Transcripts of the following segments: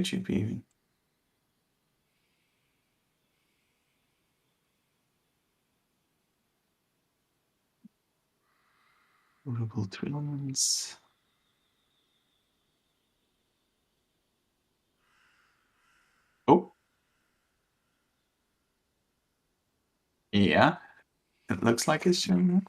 it should be even. RubleTrillions. Oh. Yeah. It looks like it's showing up.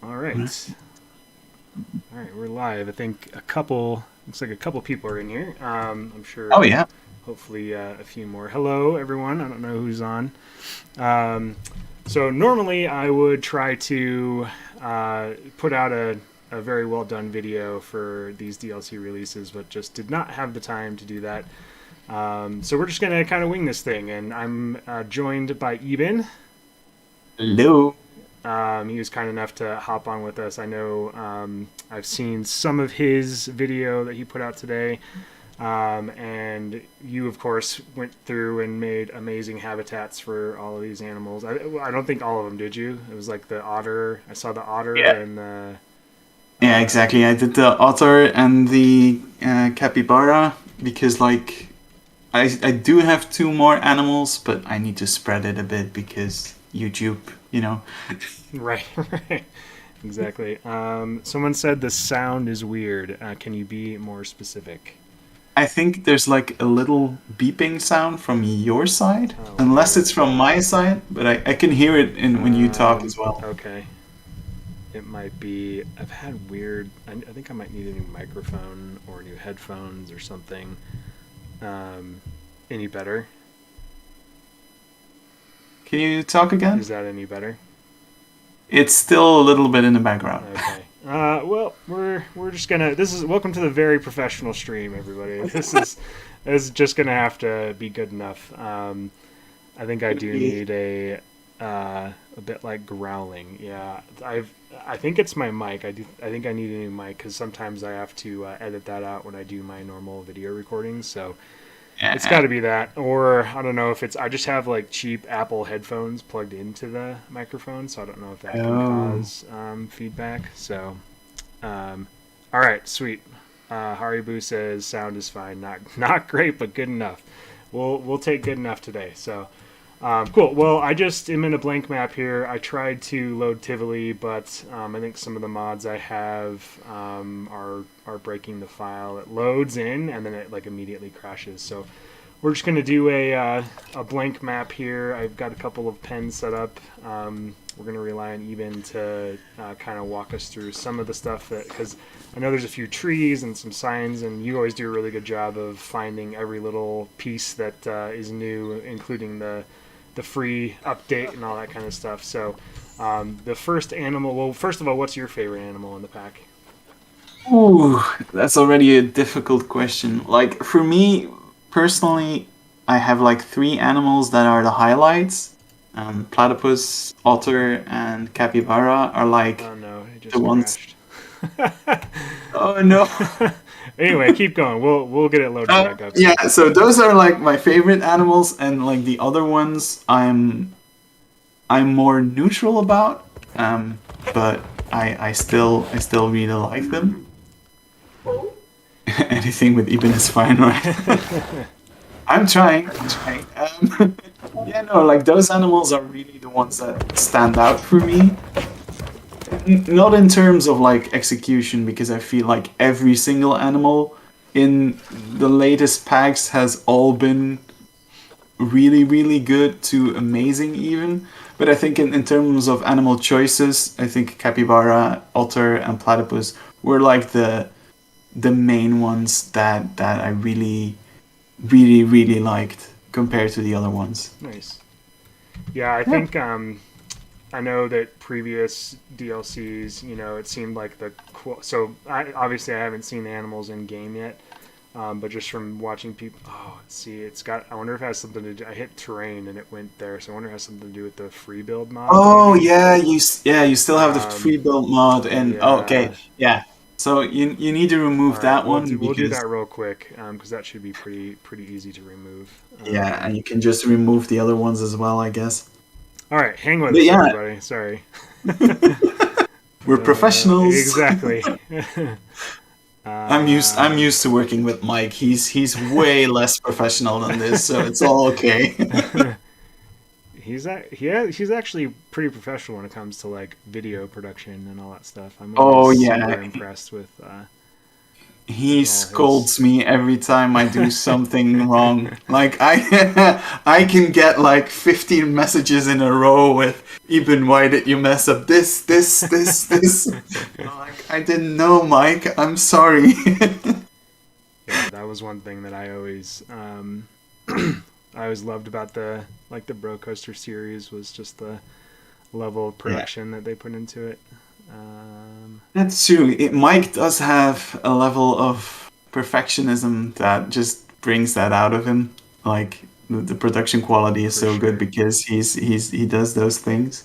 All right. All right, we're live. I think looks like a couple people are in here. I'm Oh, sure, yeah. hopefully, a few more. Hello, everyone. I don't know who's on. Um, so normally I would try to put out a very well done video for these DLC releases, but just did not have the time to do that. So we're just gonna kind of wing this thing, and I'm joined by Eben. Hello. He was kind enough to hop on with us. I know I've seen some of his video that he put out today. And you, of course, went through and made amazing habitats for all of these animals. I don't think all of them, did you? It was like the otter. I saw the otter Yeah. and the. Yeah, exactly. I did the otter and the capybara because, like, I do have two more animals, but I need to spread it a bit because YouTube, you know. Right, right. Exactly. Someone said the sound is weird. Can you be more specific? I think there's like a little beeping sound from your side, Oh, unless weird. it's from my side, but I can hear it in when you talk as well. Okay. It might be. I've had weird. I think I might need a new microphone or new headphones or something. Um, any better? Can you talk again? Is that any better? It's still a little bit in the background. Okay. Well, we're just gonna. This is welcome to the very professional stream, everybody. This is just gonna have to be good enough. I think I do need a bit like growling. Yeah, I think it's my mic. I think I need a new mic because sometimes I have to edit that out when I do my normal video recordings. So it's got Yeah. to be that, or I don't know if it's. I just have like cheap Apple headphones plugged into the microphone, so I don't know if that can Oh. cause feedback. So, all right, sweet. Haribu says sound is fine, not great, but good enough. We'll take good enough today. So, cool. Well, I just am in a blank map here. I tried to load Tivoli, but I think some of the mods I have are breaking the file. It loads in and then it like immediately crashes. So we're just going to do a blank map here. I've got a couple of pens set up. We're going to rely on Eben to kind of walk us through some of the stuff that, because I know there's a few trees and some signs, and you always do a really good job of finding every little piece that is new, including the free update and all that kind of stuff. So the first animal, well, first of all, what's your favorite animal in the pack? Ooh, that's already a difficult question. Like, for me, personally, I have like 3 animals that are the highlights. Platypus, otter, and capybara are like Oh no, it just the ones. crashed. Oh no. Anyway, keep going. We'll get it loaded back up. Yeah, so those are like my favorite animals, and like the other ones, I'm more neutral about. But I still really like them. Anything with Eben is fine, right? I'm trying. Yeah, no, like those animals are really the ones that stand out for me. Not in terms of like execution, because I feel like every single animal in the latest packs has all been really, really good to amazing even. But I think in terms of animal choices, I think capybara, otter, and platypus were like the main ones that I really, really, really liked compared to the other ones. Nice. Yeah, I think I know that previous DLCs, it seemed like obviously I haven't seen the animals in game yet, but just from watching people, let's see, I wonder if it has something to do. I hit terrain and it went there, so I wonder if it has something to do with the free build mod. Oh maybe? yeah, you still have the free build mod, and yeah. okay, yeah. So you need to remove that one. We'll do that real quick because that should be pretty easy to remove. Yeah, and you can just remove the other ones as well, I guess. All right, hang with us, everybody. Sorry. We're professionals. Exactly. I'm used to working with Mike. He's way less professional than this, so it's all okay. He's actually pretty professional when it comes to like video production and all that stuff. I'm super impressed with. He scolds me every time I do something wrong. Like I can get like 15 messages in a row with Eben, why did you mess up this? Like, I didn't know, Mike. I'm sorry. Yeah, that was one thing that I always loved about the Bro Coaster series was just the level of production that they put into it. That's true. Mike does have a level of perfectionism that just brings that out of him. Like the production quality is so good because he does those things.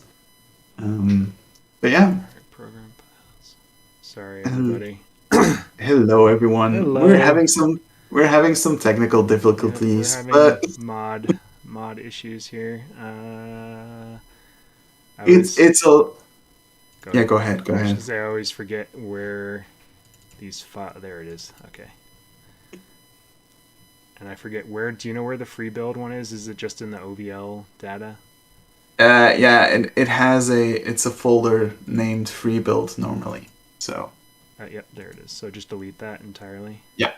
But yeah. Right, program files. Sorry, everybody. Hello, everyone. Hello. We're having some technical difficulties, but mod issues here. It's a. Go ahead. Because I always forget where these files. There it is. Okay. And I forget where. Do you know where the free build one is? Is it just in the OVL data? Yeah, and it's a folder named free build normally. So. Yep, there it is. So just delete that entirely. Yeah,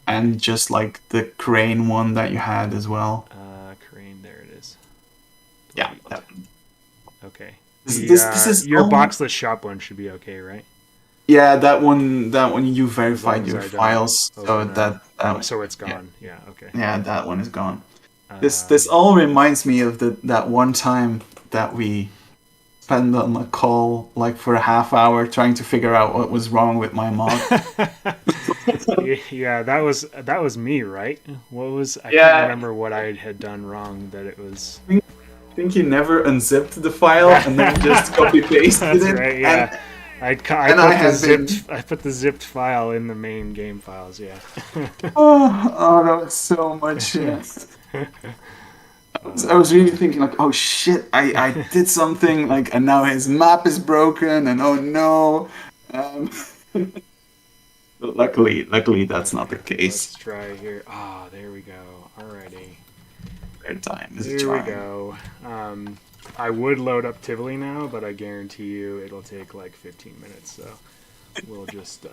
and just like the crane one that you had as well. Crane. There it is. Delete. Yeah. That. Okay. This is your boxless shop one should be okay, right? Yeah, that one you verified your files, so that so it's gone. Yeah, okay. Yeah, that one is gone. This all reminds me of that one time that we spent on a call like for a half hour trying to figure out what was wrong with my mod. Yeah, that was me, right? I can't remember what I had done wrong. That it was. I think you never unzipped the file and then just copy pasted it. That's right. Yeah, I put the zipped file in the main game files. Yeah. oh, that was so much. Yes. I was really thinking like, oh shit, I did something like, and now his map is broken, and oh no. But luckily that's not the case. Let's try here. There we go. Alrighty. Time is Here we go. I would load up Tivoli now, but I guarantee you it'll take like 15 minutes. So we'll just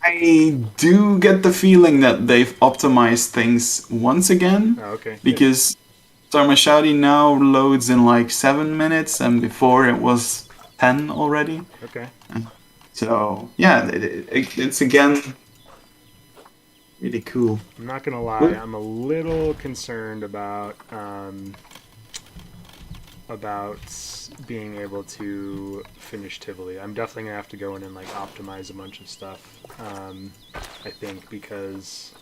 I do get the feeling that they've optimized things once again, Oh, okay, good. because Sarmashadi now loads in like 7 minutes, and before it was 10 already. Okay. So yeah, it's again really cool. I'm not gonna lie, What? I'm a little concerned about being able to finish Tivoli. I'm definitely gonna have to go in and like optimize a bunch of stuff. I think because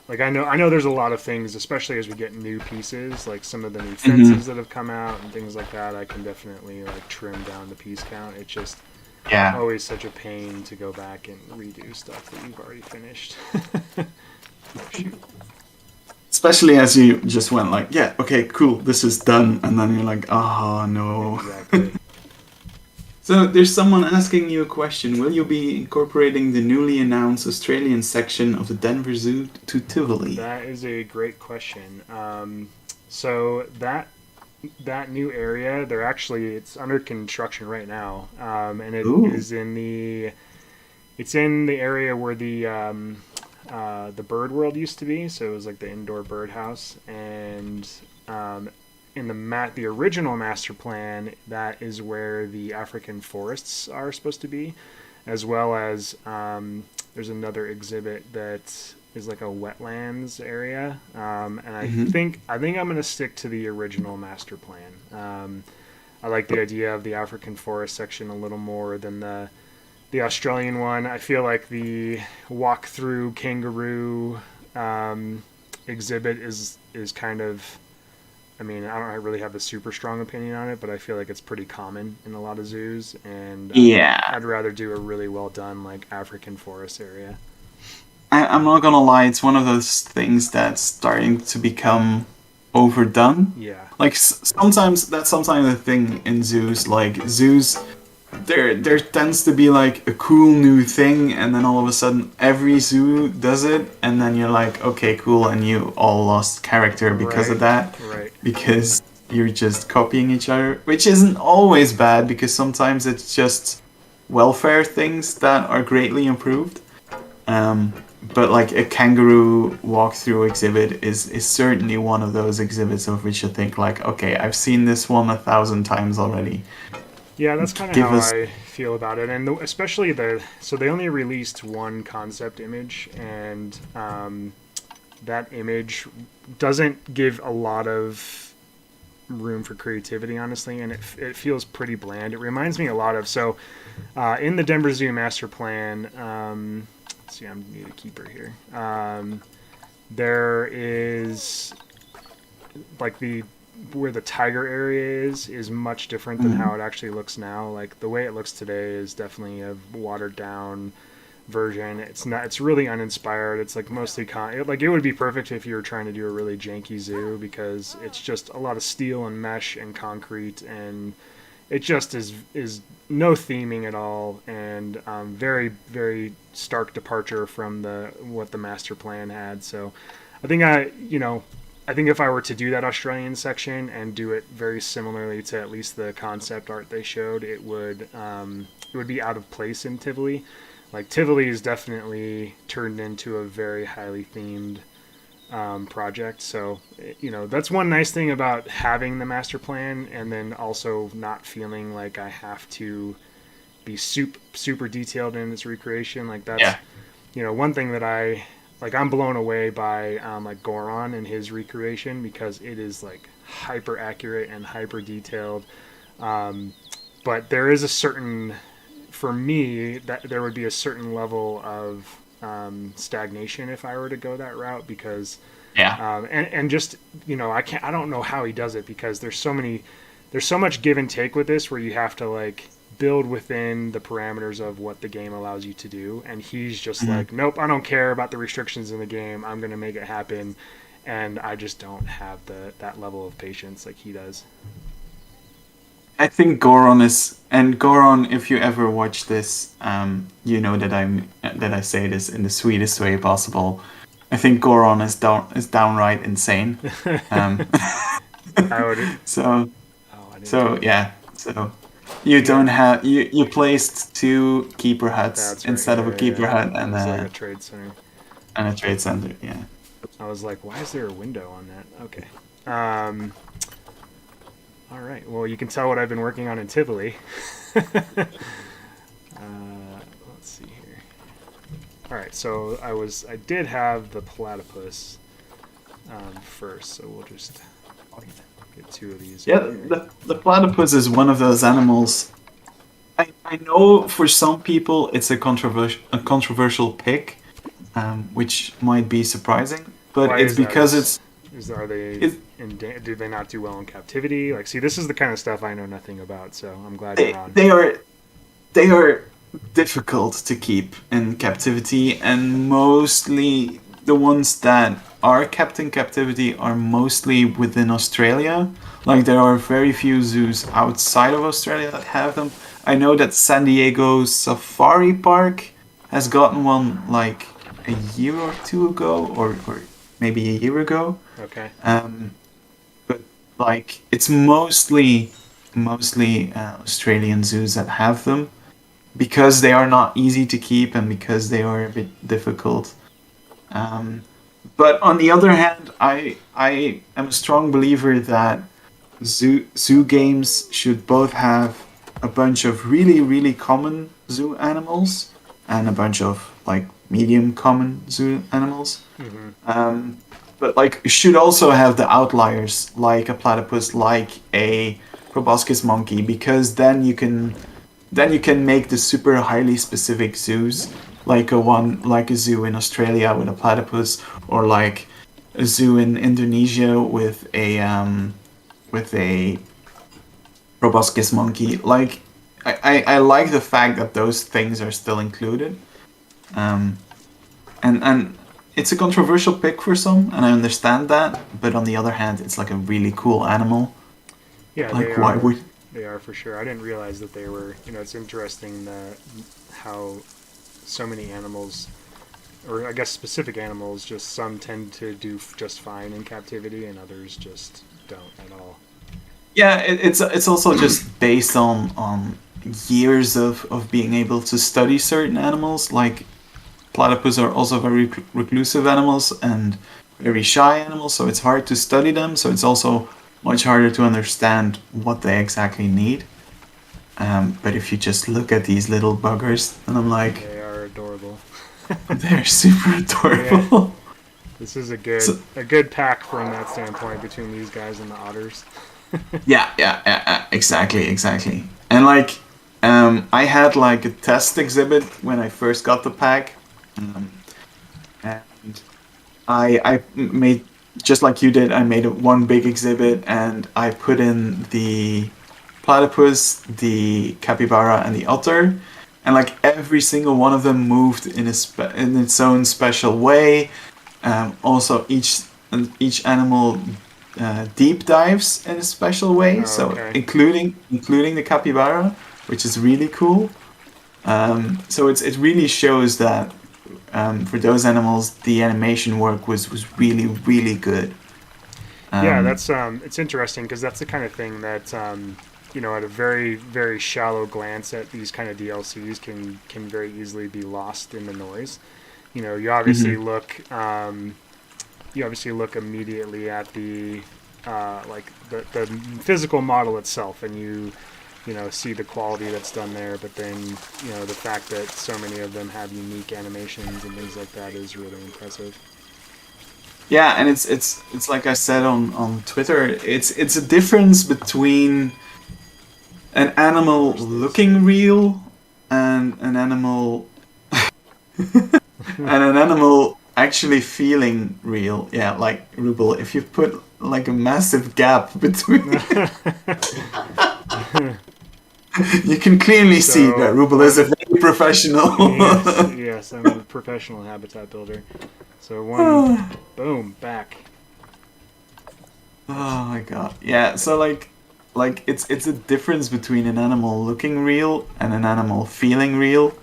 like I know there's a lot of things, especially as we get new pieces, like some of the new Hmm. fences that have come out and things like that. I can definitely like trim down the piece count. It's just Yeah. always such a pain to go back and redo stuff that you've already finished. Oh shoot! Especially as you just went like, yeah, okay, cool, this is done, and then you're like, oh no. Exactly. So there's someone asking you a question. Will you be incorporating the newly announced Australian section of the Denver Zoo to Tivoli? That is a great question. So that new area, they're actually it's under construction right now, and it Ooh. is it's in the area where the bird world used to be. So it was like the indoor birdhouse, and um, in the original master plan, that is where the African forests are supposed to be, as well as there's another exhibit that is like a wetlands area, and Hmm. I think I'm gonna stick to the original master plan. I like the idea of the African forest section a little more than the Australian one. I feel like the walk-through kangaroo exhibit is kind of. I mean, I don't really have a super strong opinion on it, but I feel like it's pretty common in a lot of zoos, and Yeah. I'd rather do a really well done like African forest area. I'm not gonna lie, it's one of those things that's starting to become overdone. Yeah, Like sometimes that's sometimes the thing in zoos. Like zoos, there tends to be like a cool new thing, and then all of a sudden every zoo does it, and then you're like, okay, cool, and you all lost character because of right, that, right. because you're just copying each other, which isn't always bad, because sometimes it's just welfare things that are greatly improved. Um, but like a kangaroo walkthrough exhibit is certainly one of those exhibits of which you think like, okay, I've seen this one 1,000 times already. Yeah, that's kind of Give how us. I feel about it, and especially so they only released one concept image, and that image doesn't give a lot of room for creativity, honestly, and it feels pretty bland. It reminds me a lot of in the Denver Zoo master plan. Let's see, I'm need a keeper here. There is like the where the tiger area is much different than how Mm, it actually looks now. Like the way it looks today is definitely a watered down version. It's not. It's really uninspired. It's like mostly like it would be perfect if you were trying to do a really janky zoo because it's just a lot of steel and mesh and concrete and it just is no theming at all and very very stark departure from the what the master plan had. So I think I think if I were to do that Australian section and do it very similarly to at least the concept art they showed, it would be out of place in Tivoli. Like Tivoli is definitely turned into a very highly themed project. So that's one nice thing about having the master plan, and then also not feeling like I have to be super detailed in its recreation. Like that's yeah. one thing that I like. I'm blown away by like Goron and his recreation because it is like hyper accurate and hyper detailed. Um, but there is a certain for me that there would be a certain level of stagnation if I were to go that route because Yeah. and just I don't know how he does it because there's so much give and take with this where you have to like build within the parameters of what the game allows you to do and he's just Mhm. like nope, I don't care about the restrictions in the game, I'm going to make it happen, and I just don't have that level of patience like he does. I think Goron is, and Goron. If you ever watch this, you know that I say this in the sweetest way possible. I think Goron is downright insane. Um, I would so Oh, I didn't do so it. yeah. So You don't have you placed 2 keeper huts That's right. instead of a keeper hut It was like a trade center. and a trade center. Yeah. I was like, why is there a window on that? Okay. All right. Well, you can tell what I've been working on in Tivoli. Let's see here. All right. So I did have the platypus first, so we'll just get 2 of these. Yeah, the platypus is one of those animals. I know for some people it's a controversial pick, which might be surprising, but Why it's is that? because Are they it's do they not do well in captivity? Like, see, this is the kind of stuff I know nothing about, so I'm glad you're on. they are difficult to keep in captivity, and mostly the ones that are kept in captivity are mostly within Australia. Like there are very few zoos outside of Australia that have them. I know that San Diego Safari Park has gotten one like a year or 2 ago, or maybe a year ago. Okay. But like it's mostly Australian zoos that have them because they are not easy to keep and because they are a bit difficult. But on the other hand, I am a strong believer that zoo games should both have a bunch of really common zoo animals and a bunch of like medium common zoo animals. Mm-hmm. But like should also have the outliers like a platypus, like a proboscis monkey, because then you can make the super highly specific zoos, like a zoo in Australia with a platypus, or like a zoo in Indonesia with a proboscis monkey. Like I like the fact that those things are still included. And it's a controversial pick for some, and I understand that. But on the other hand, it's like a really cool animal. Yeah, Like why would they are for sure. I didn't realize that they were. It's interesting that how so many animals, or I guess specific animals, just some tend to do just fine in captivity, and others just don't at all. Yeah, it's also just based on years of being able to study certain animals. Like platypus are also very reclusive animals and very shy animals, so it's hard to study them. So it's also much harder to understand what they exactly need. But if you just look at these little buggers, and I'm like, they are adorable. they're super adorable. Yeah. This is a good pack from that standpoint between these guys and the otters. Yeah, exactly. And like, I had like a test exhibit when I first got the pack, and I made just like you did. I made one big exhibit, and I put in the platypus, the capybara, and the otter, and like every single one of them moved in in its own special way. Also, each animal deep dives in a special way, Oh, so okay. including the capybara, which is really cool. So it really shows that for those animals, the animation work was really good. Yeah, that's it's interesting because that's the kind of thing that at a very shallow glance at these kind of DLCs can very easily be lost in the noise. You obviously look immediately at the the physical model itself, and you see the quality that's done there. But then the fact that so many of them have unique animations and things like that is really impressive. Yeah, and it's like I said on Twitter, it's a difference between an animal looking real and an animal and an animal actually feeling real. Yeah, like Ruble, if you put like a massive gap between you can clearly see that Ruble is a very professional. yes, I'm a professional habitat builder. So one, boom, back. Oh my god. Yeah, so like it's a difference between an animal looking real and an animal feeling real.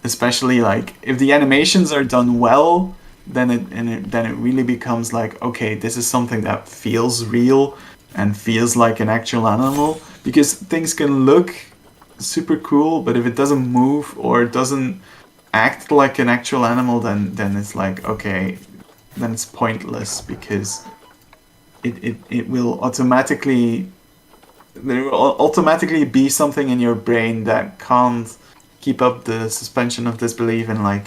Especially like if the animations are done well, then it really becomes like, okay, this is something that feels real and feels like an actual animal. because things can look super cool, but if it doesn't move or it doesn't act like an actual animal, then it's like, okay, then it's pointless, because it will automatically, there will automatically be something in your brain that can't keep up the suspension of disbelief, and like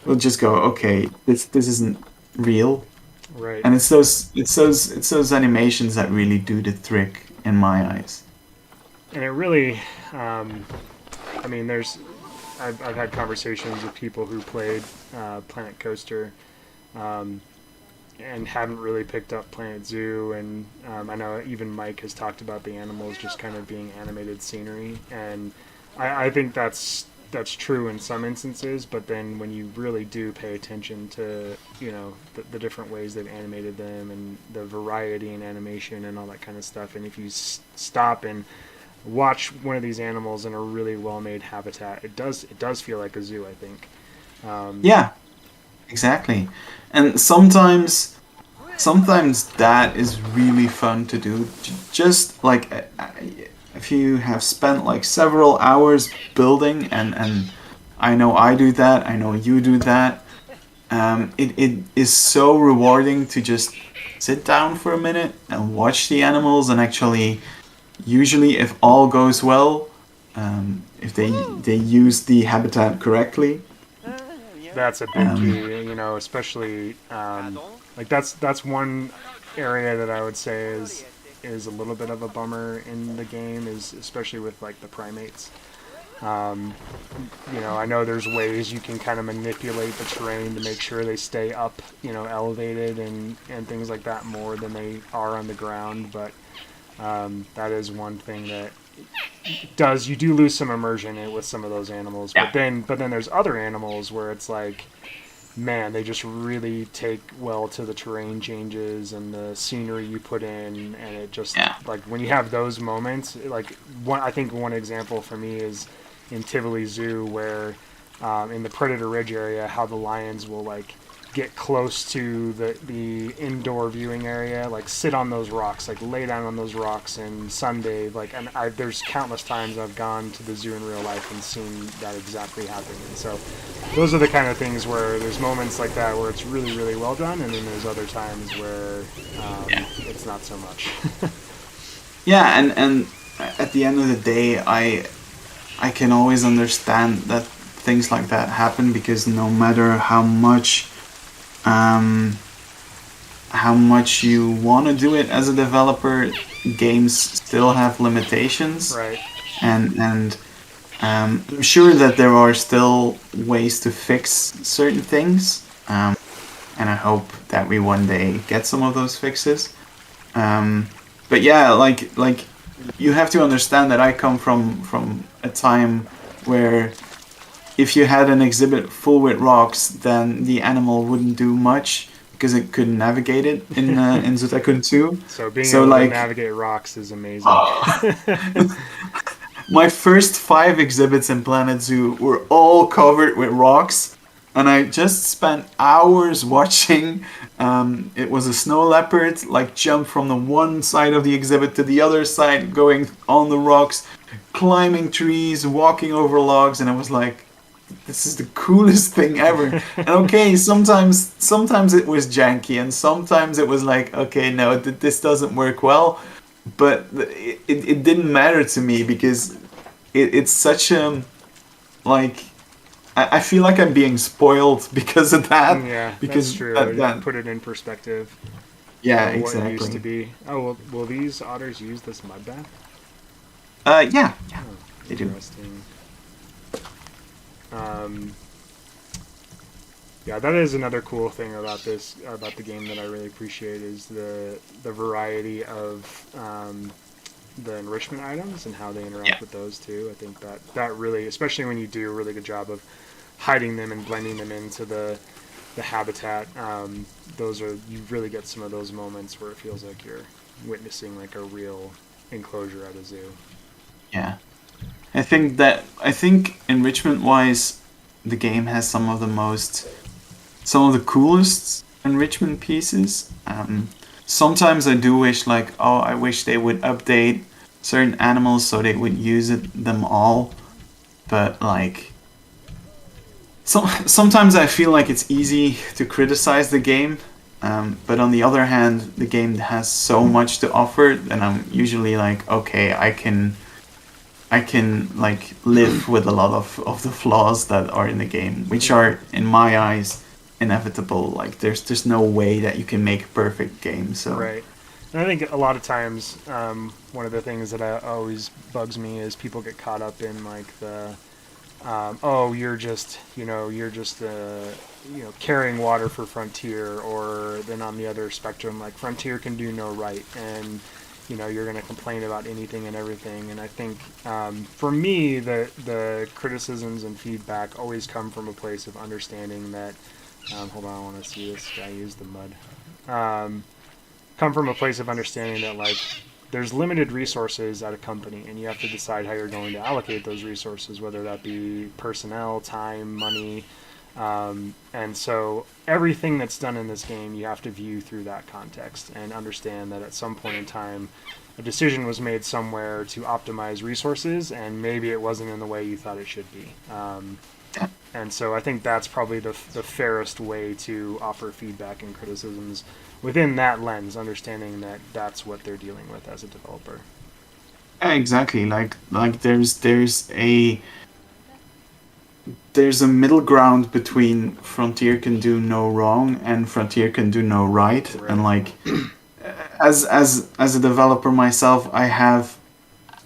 we'll just go, okay, this isn't real. Right. And it's those animations that really do the trick in my eyes. And it really, I mean, I've had conversations with people who played Planet Coaster, um, and haven't really picked up Planet Zoo, and I know even Mike has talked about the animals just kind of being animated scenery, and I think that's true in some instances, but then when you really do pay attention to, you know, the different ways they've animated them and the variety in animation and all that kind of stuff, and if you stop and watch one of these animals in a really well-made habitat, it does feel like a zoo, I think. Yeah, exactly. And sometimes that is really fun to do. Just like if you have spent like several hours building, and I know I do that, I know you do that. It is so rewarding to just sit down for a minute and watch the animals, and actually, usually if all goes well, if they use the habitat correctly. That's a big key, you know, especially like that's one area that I would say is a little bit of a bummer in the game, is especially with like the primates. Um, you know, I know there's ways you can kind of manipulate the terrain to make sure they stay up, you know, elevated and things like that more than they are on the ground, but that is one thing that you do lose some immersion in with some of those animals. Yeah. But then there's other animals where it's like, man, they just really take well to the terrain changes and the scenery you put in, and it just like when you have those moments, like I think one example for me is in Tivoli Zoo, where in the Predator Ridge area, how the lions will like get close to the indoor viewing area, like sit on those rocks, like lay down on those rocks and sunbathe. Like, and there's countless times I've gone to the zoo in real life and seen that exactly happen. And so those are the kind of things where there's moments like that where it's really, really well done, and then there's other times where it's not so much. Yeah, and at the end of the day, I can always understand that things like that happen, because no matter how much you want to do it as a developer, games still have limitations. Right. And I'm sure that there are still ways to fix certain things, and I hope that we one day get some of those fixes. But yeah, like you have to understand that I come from a time where if you had an exhibit full with rocks, then the animal wouldn't do much because it couldn't navigate it in Zotakun 2. So being able to navigate rocks is amazing. My first 5 exhibits in Planet Zoo were all covered with rocks, and I just spent hours watching. It was a snow leopard, like jump from the one side of the exhibit to the other side, going on the rocks, climbing trees, walking over logs, and I was like, this is the coolest thing ever. And okay, sometimes it was janky, and sometimes it was like, okay, no, this doesn't work well. But it didn't matter to me, because it's such a, like, I feel like I'm being spoiled because of that. Yeah, because that's true. That, put it in perspective. Yeah, what exactly. It used to be. Oh, well, will these otters use this mud bath? Yeah, oh, they do. Interesting. Yeah, that is another cool thing about the game that I really appreciate, is the variety of the enrichment items and how they interact with those too. I think that really, especially when you do a really good job of hiding them and blending them into the habitat, you really get some of those moments where it feels like you're witnessing like a real enclosure at a zoo. Yeah. I think enrichment wise, the game has some of the coolest enrichment pieces. Sometimes I do wish, like, I wish they would update certain animals so they would use them all. But like, sometimes I feel like it's easy to criticize the game. But on the other hand, the game has so much to offer, and I'm usually like, okay, I can like live with a lot of the flaws that are in the game, which are in my eyes inevitable. Like there's no way that you can make a perfect game. So Right. And I think a lot of times, one of the things that always bugs me is people get caught up in like the, oh, you're just carrying water for Frontier, or then on the other spectrum, like Frontier can do no right, and you're going to complain about anything and everything. And I think for me, the criticisms and feedback always come from a place of understanding that. Hold on, I want to see this guy use the mud. Come from a place of understanding that like there's limited resources at a company, and you have to decide how you're going to allocate those resources, whether that be personnel, time, money. And so everything that's done in this game, you have to view through that context and understand that at some point in time, a decision was made somewhere to optimize resources, and maybe it wasn't in the way you thought it should be. And so I think that's probably the fairest way to offer feedback and criticisms within that lens, understanding that that's what they're dealing with as a developer. yeah, exactly. Like there's a middle ground between Frontier can do no wrong and Frontier can do no right. And like as a developer myself, I have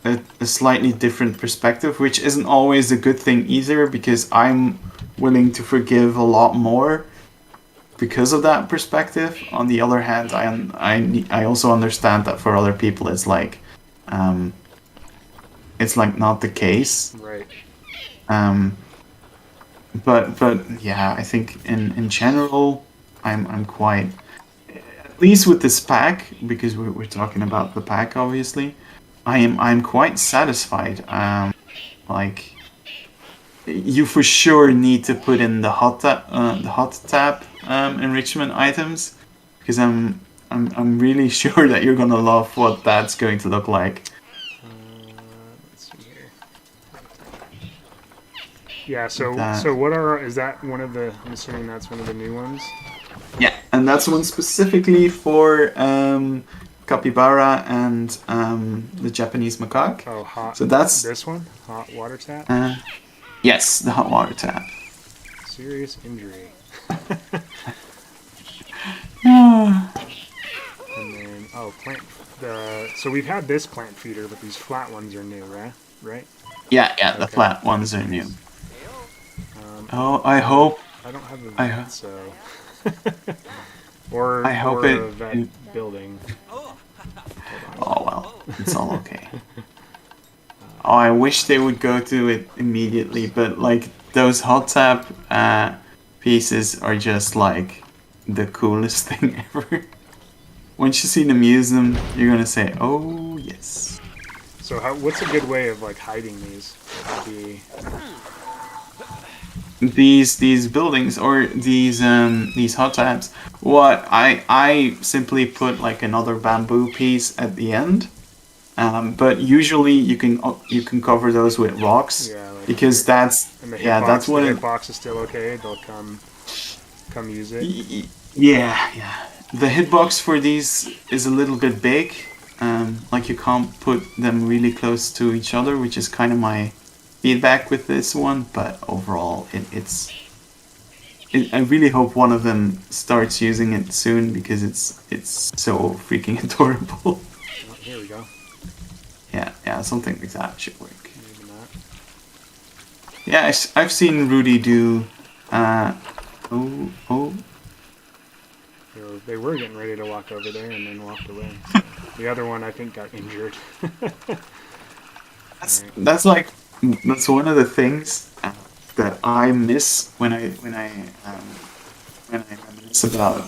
a slightly different perspective, which isn't always a good thing either, because I'm willing to forgive a lot more because of that perspective. On the other hand, I also understand that for other people it's like not the case. Right. But yeah, I think in general, I'm quite, at least with this pack, because we're talking about the pack, obviously. I'm quite satisfied. Like, you for sure need to put in the hot tap enrichment items, because I'm really sure that you're gonna love what that's going to look like. Let's see here. Yeah. So what is that one of the? I'm assuming that's one of the new ones. Yeah, and that's one specifically for capybara and the Japanese macaque. Oh, hot. So that's this one. Hot water tap. Yes, the hot water tap. Serious injury. Yeah. And then plant. So we've had this plant feeder, but these flat ones are new, right? Right. Yeah, the Okay. flat ones are new. I hope. I don't have a vet, so. I hope a vet building. Oh well, it's all okay. Oh, I wish they would go to it immediately, but like those hot tap pieces are just like the coolest thing ever. Once you see them use them, you're gonna say, "Oh yes." So what's a good way of like hiding these? These buildings or these hot taps. What I simply put like another bamboo piece at the end. But usually you can cover those with rocks, like because that's that's what the hitbox is still okay. They'll come use it. Yeah. The hitbox for these is a little bit big. Like you can't put them really close to each other, which is kind of my feedback with this one. But overall, I really hope one of them starts using it soon, because it's so freaking adorable. Oh, here we go. Yeah, something like that should work. Maybe not. Yeah, I've seen Rudy do. They were getting ready to walk over there and then walked away. The other one, I think, got injured. That's one of the things that I miss when I reminisce about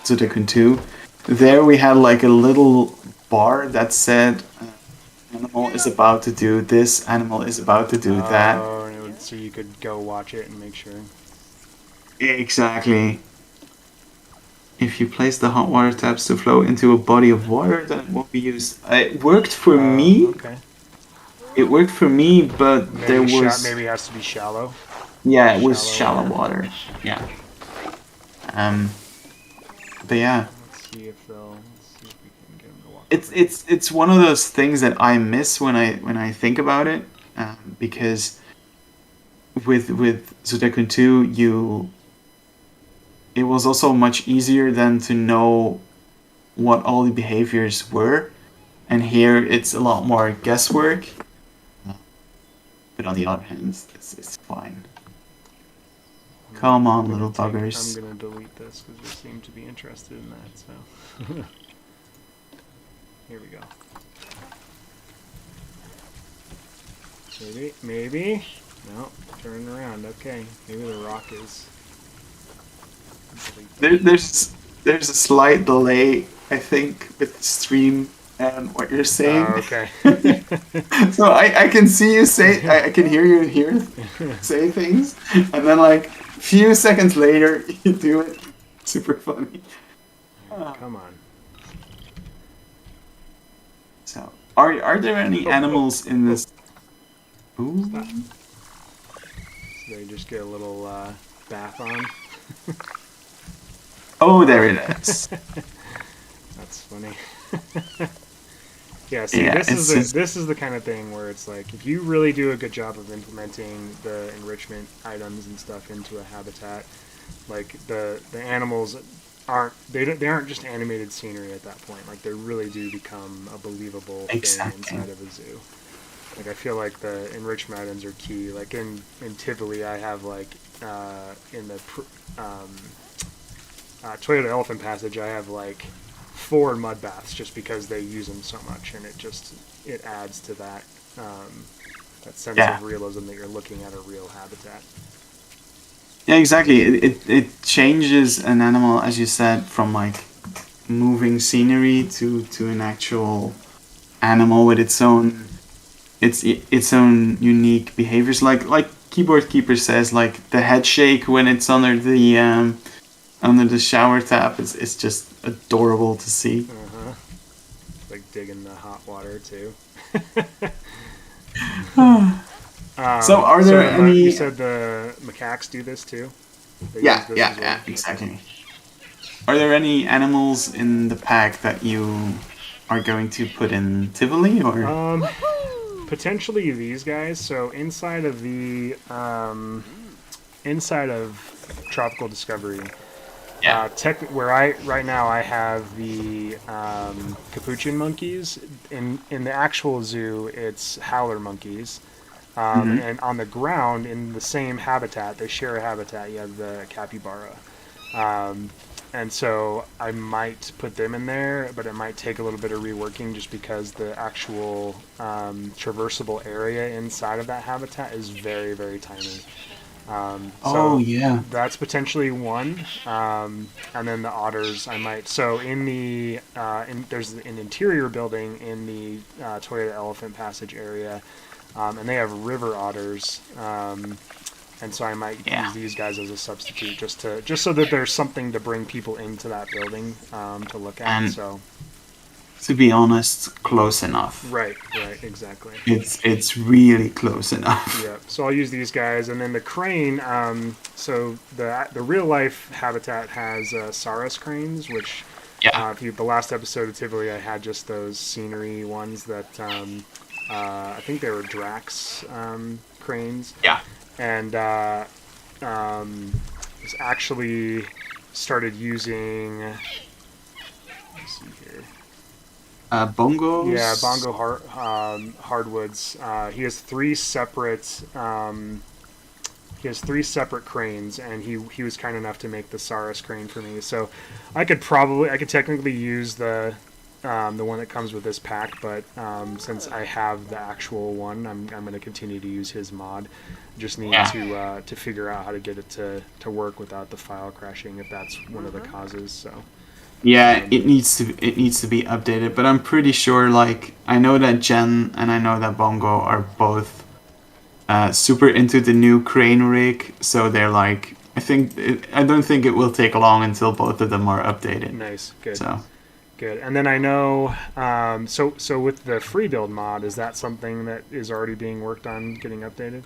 Sudoku 2. There we had like a little bar that said, animal is about to do this, animal is about to do that. So you could go watch it and make sure. Exactly. if you place the hot water taps to flow into a body of water, then it won't be used. It worked for me. Okay. It worked for me, but there was maybe it has to be shallow. yeah, it was shallow Shallow water. Yeah. But yeah, Let's see if we can get them to walk. it's one of those things that I miss when I think about it, because with Sudoku 2, it was also much easier then to know what all the behaviors were, and here it's a lot more guesswork. But on the other hand, it's fine. Come on, little buggers. I'm gonna delete this because you seem to be interested in that. So here we go. Maybe. No, turn around. Okay, maybe the rock is. There's a slight delay, I think, with the stream and what you're saying. Oh, okay. So I can see you say, I can hear you say things, and then like a few seconds later you do it. Super funny. Come on. So are there any animals in this? Ooh. Stop. So they just get a little bath on. Oh, there it is. That's funny. Yeah, see, this is the kind of thing where it's like, if you really do a good job of implementing the enrichment items and stuff into a habitat, like the animals aren't just animated scenery at that point. Like, they really do become a believable thing inside of a zoo. Like, I feel like the enrichment items are key. Like in Tivoli, I have like in the Toyota Elephant Passage, I have like 4 mud baths just because they use them so much, and it adds to that that sense of realism that you're looking at a real habitat. Yeah, exactly. It changes an animal, as you said, from like moving scenery to an actual animal with its own unique behaviors. Like Keyboard Keeper says, like the head shake when it's under the shower tap. It's just adorable to see. Like digging the hot water too. So are there any? You said the macaques do this too? Yeah, exactly. Are there any animals in the pack that you are going to put in Tivoli, or? Potentially these guys. So inside of Tropical Discovery, right now I have the capuchin monkeys. In the actual zoo, it's howler monkeys. And on the ground, in the same habitat, they share a habitat. You have the capybara. And so I might put them in there, but it might take a little bit of reworking just because the actual traversable area inside of that habitat is very, very tiny. That's potentially one. And then the otters, I might. So there's an interior building in the Toyota Elephant Passage area, and they have river otters. And so I might use these guys as a substitute, just so that there's something to bring people into that building to look at. And so, to be honest, close enough. Right, exactly. It's really close enough. Yeah. So I'll use these guys, and then the crane. So the real life habitat has Saurus cranes, which the last episode of Tivoli, I had just those scenery ones that I think they were Drax cranes. Yeah. And was actually started using. Let's see here. Bongos. Yeah, bongo hardwoods. He has 3 separate. Cranes, and he was kind enough to make the Saurus crane for me. So I could technically use the one that comes with this pack, but since I have the actual one, I'm going to continue to use his mod. Just need to figure out how to get it to work without the file crashing, if that's one of the causes. So it needs to be updated, but I'm pretty sure, like, I know that Jen and I know that Bongo are both super into the new crane rig, so they're like, I don't think it will take long until both of them are updated. Nice, good. So Good. And then I know, so with the free build mod, is that something that is already being worked on getting updated?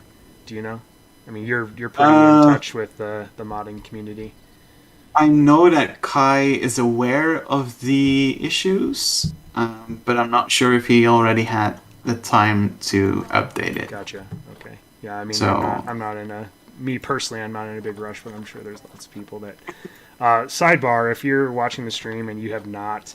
Do you know? I mean, you're pretty in touch with the modding community. I know that Kai is aware of the issues, but I'm not sure if he already had the time to update it. Gotcha. Okay. Yeah. I mean, So I'm not in a me personally. I'm not in a big rush, but I'm sure there's lots of people that. Sidebar: if you're watching the stream and you have not.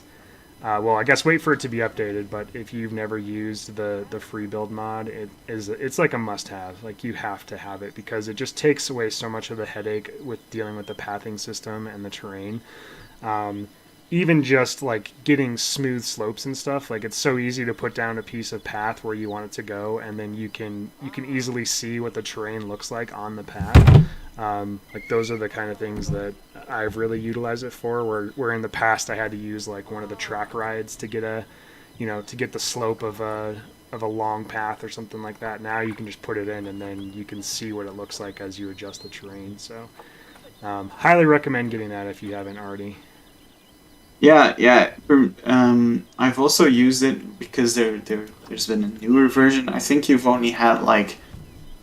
Well, I guess wait for it to be updated. But if you've never used the free build mod, it's like a must-have. Like you have to have it because it just takes away so much of the headache with dealing with the pathing system and the terrain. Even just like getting smooth slopes and stuff. Like it's so easy to put down a piece of path where you want it to go, and then you can easily see what the terrain looks like on the path. Like those are the kind of things that I've really utilized it for. Where in the past I had to use like one of the track rides to get to get the slope of a long path or something like that. Now you can just put it in and then you can see what it looks like as you adjust the terrain. So highly recommend getting that if you haven't already. yeah. I've also used it because there's been a newer version. I think you've only had like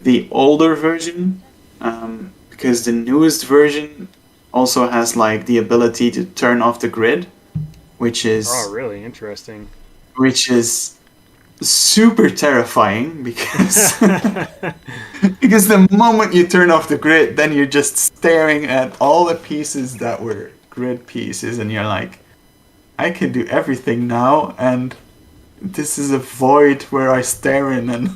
the older version. Because the newest version also has like the ability to turn off the grid, which is really interesting. Which is super terrifying because because the moment you turn off the grid, then you're just staring at all the pieces that were grid pieces, and you're like, I can do everything now, and this is a void where I stare in, and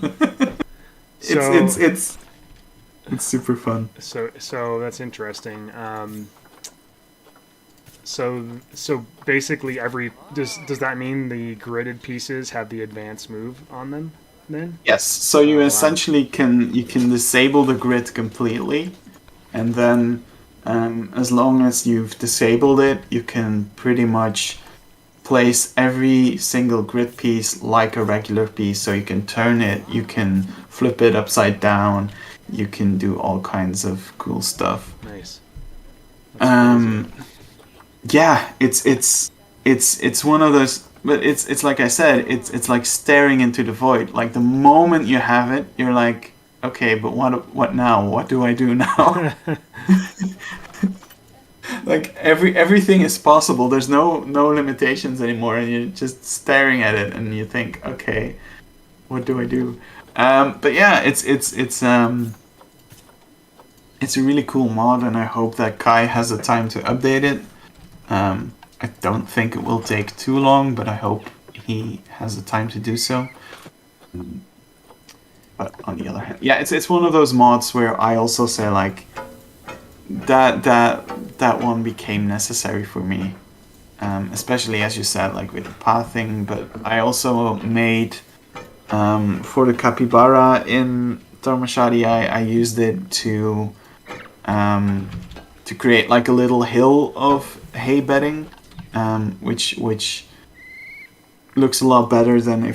it's super fun. So that's interesting. So basically, does that mean the gridded pieces have the advanced move on them? Then yes. So you essentially can disable the grid completely, and then as long as you've disabled it, you can pretty much place every single grid piece like a regular piece. So you can turn it, you can flip it upside down. You can do all kinds of cool stuff. Nice. Yeah, it's one of those, but it's like I said, it's like staring into the void. Like the moment you have it, you're like, okay, but what now? What do I do now? Like everything is possible. There's no limitations anymore, and you're just staring at it, and you think, okay, what do I do? But yeah, it's a really cool mod, and I hope that Kai has the time to update it. I don't think it will take too long, but I hope he has the time to do so. But on the other hand, yeah, it's one of those mods where I also say like that one became necessary for me, especially as you said, like with the pathing. But I also made for the capybara in Tormashadi, I used it to create like a little hill of hay bedding, which looks a lot better than if